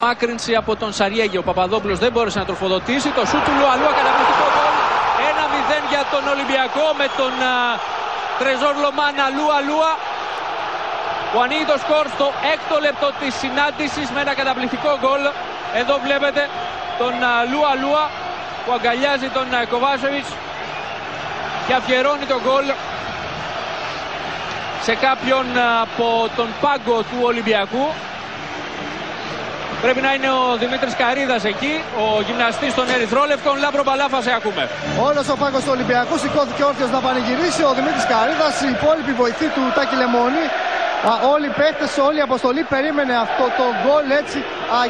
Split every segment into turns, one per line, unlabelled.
Μάκρυνση από τον Σαριέγη. Ο Παπαδόπουλος δεν μπόρεσε να τροφοδοτήσει. Το σούτ του Λουαλούα, καταπληκτικό γκολ. 1-0 για τον Ολυμπιακό με τον Τρεζόρ Λομάνα Λουαλούα, που ανοίγει το σκορ στο 6ο λεπτό της συνάντησης με ένα καταπληκτικό γκολ. Εδώ βλέπετε τον Λουαλούα που αγκαλιάζει τον Κοβάσεβιτς και αφιερώνει τον γκολ σε κάποιον από τον πάγκο του Ολυμπιακού. Πρέπει να είναι ο Δημήτρης Καρίδας εκεί, ο γυμναστής των Ερυθρόλευκων. Λάμπρο Μπαλάφα, σε ακούμε.
Όλος ο πάγκος του Ολυμπιακού σηκώθηκε όρθιος να πανηγυρίσει. Ο Δημήτρης Καρίδας, οι υπόλοιποι βοηθοί του Τάκη Λεμόνη, όλοι οι παίχτες, όλη η αποστολή περίμενε αυτό το γκολ έτσι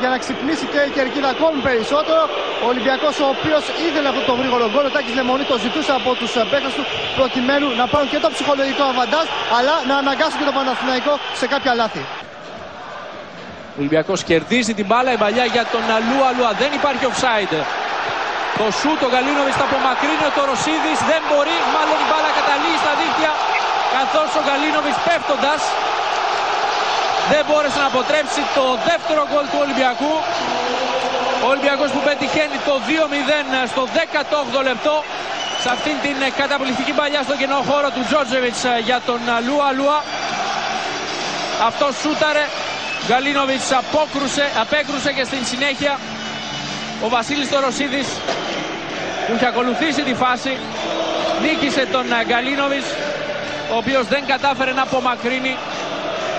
για να ξυπνήσει και η κερκίδα ακόμη περισσότερο. Ο Ολυμπιακός, ο οποίος ήθελε αυτό το γρήγορο γκολ, ο Τάκης Λεμόνη το ζητούσε από τους παίχτες του προκειμένου να πάρουν και το ψυχολογικό αβαντάζ, αλλά να αναγκάσουν και το Παναθηναϊκό σε κάποια λάθη.
Ο Ολυμπιακός κερδίζει την μπάλα, η παλιά για τον Λουαλούα, δεν υπάρχει offside. Το σούτ, ο Γκαλίνοβιτς θα απομακρύνει, το Ρωσίδης δεν μπορεί, μάλλον η μπάλα καταλήγει στα δίχτυα, καθώς ο Γκαλίνοβιτς πέφτοντας δεν μπόρεσε να αποτρέψει το δεύτερο γκολ του Ολυμπιακού. Ο Ολυμπιακός που πετυχαίνει το 2-0 στο 18ο λεπτό σε αυτήν την καταπληκτική παλιά στο κενό χώρο του Τζόρτζεβιτς για τον Λουαλούα. Αυτό σούταρε, Γκαλίνοβιτς απέκρουσε και στην συνέχεια ο Βασίλης Τωροσίδης, που είχε ακολουθήσει τη φάση, νίκησε τον Γκαλίνοβιτς, ο οποίος δεν κατάφερε να απομακρύνει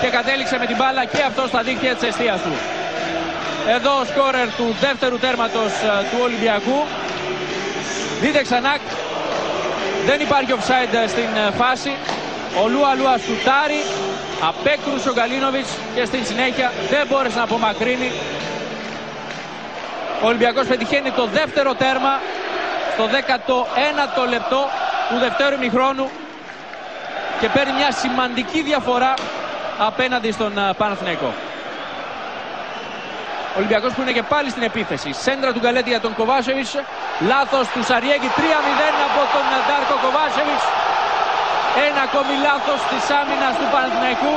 και κατέληξε με την μπάλα και αυτό στα δίχτυα της εστίας του. Εδώ ο σκόρερ του δεύτερου τέρματος του Ολυμπιακού. Δείτε ξανά, δεν υπάρχει offside στην φάση. Ο Λουαλούα σουτάρει, απέκρουσε ο Γκαλίνοβιτς και στην συνέχεια δεν μπόρεσε να απομακρύνει. Ο Ολυμπιακός πετυχαίνει το δεύτερο τέρμα στο 19ο λεπτό του δευτέρου ημιχρόνου και παίρνει μια σημαντική διαφορά απέναντι στον Παναθηναϊκό. Ο Ολυμπιακός που είναι και πάλι στην επίθεση. Σέντρα του Γκαλέτη για τον Κοβάσεβιτς. Λάθος του Σαριέγη. 3-0 από τον Ντάρκο Κοβάσεβιτς. Ένα ακόμη λάθος της άμυνας του Παναθηναϊκού,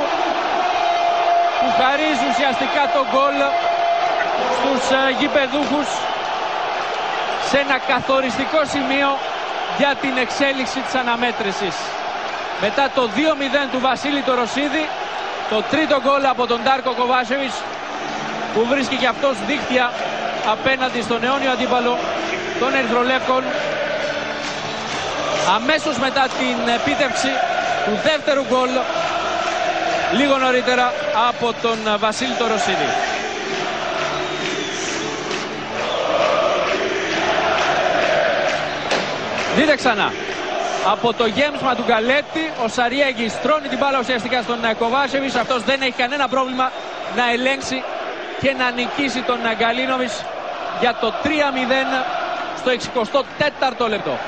που χαρίζει ουσιαστικά τον γκολ στους γηπεδούχους σε ένα καθοριστικό σημείο για την εξέλιξη της αναμέτρησης. Μετά το 2-0 του Βασίλη Τωροσίδη, το τρίτο γκολ από τον Ντάρκο Κοβάσεβιτς, που βρίσκει και αυτός δίχτυα απέναντι στον αιώνιο αντίπαλο των Ερυθρολεύκων, αμέσως μετά την επίτευξη του δεύτερου γκολ λίγο νωρίτερα από τον Βασίλη Τωροσίδη. Δείτε ξανά, από το γέμισμα του Γκαλέτη ο Σαριέγης στρώνει την μπάλα ουσιαστικά στον Κοβάσεβιτς. Αυτός δεν έχει κανένα πρόβλημα να ελέγξει και να νικήσει τον Γκαλίνοβιτς για το 3-0 στο 64ο λεπτό.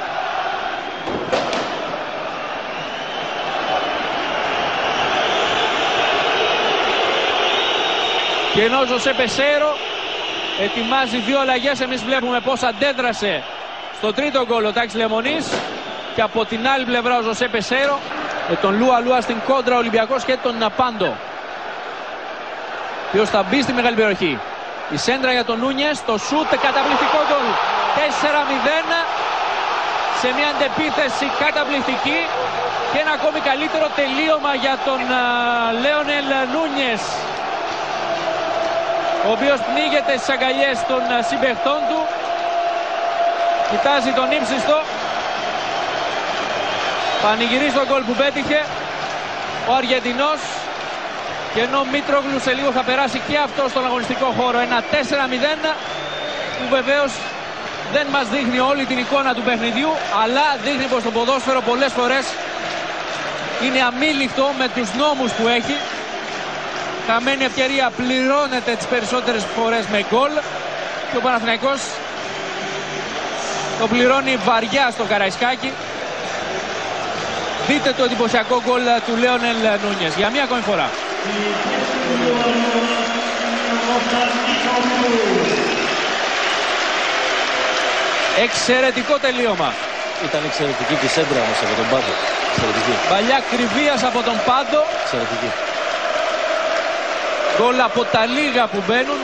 Και ενώ ο Ζωσέ Πεσέρο ετοιμάζει δύο αλλαγές, εμείς βλέπουμε πώς αντέδρασε στο τρίτο γκολ ο Τάκης Λεμονής, και από την άλλη πλευρά ο Ζωσέ Πεσέρο με τον Λουαλούα στην κόντρα, Ολυμπιακός και τον Πάντο, ποιος θα μπει στη μεγάλη περιοχή. Η σέντρα για τον Νούνιες, το σούτ, καταπληκτικό γκολ. 4-0 σε μια αντεπίθεση καταπληκτική και ένα ακόμη καλύτερο τελείωμα για τον Λέονελ Νούνιες, ο οποίος πνίγεται στις αγκαλιές των συμπαιχτών του, κοιτάζει τον ύψιστο, πανηγυρίζει τον γκολ που πέτυχε ο Αργεντινός, και ενώ Μήτρογλου σε λίγο θα περάσει και αυτό στον αγωνιστικό χώρο. Ένα 4-0 που βεβαίως δεν μας δείχνει όλη την εικόνα του παιχνιδιού, αλλά δείχνει πως το ποδόσφαιρο πολλές φορές είναι αμήλικτο με τους νόμους που έχει. Χαμένη ευκαιρία πληρώνεται τις περισσότερες φορές με γκολ, και ο Παναθηναϊκός το πληρώνει βαριά στο Καραϊσκάκι. Δείτε το εντυπωσιακό γκολ του Λέονελ Νούνιες για μία ακόμη φορά. Εξαιρετικό τελείωμα.
Ήταν εξαιρετική και σέντρα όμως από τον Πάντο. Εξαιρετική.
Παλιά κρυβίας από τον Πάντο.
Εξαιρετική.
Γκολ από τα λίγα που μπαίνουν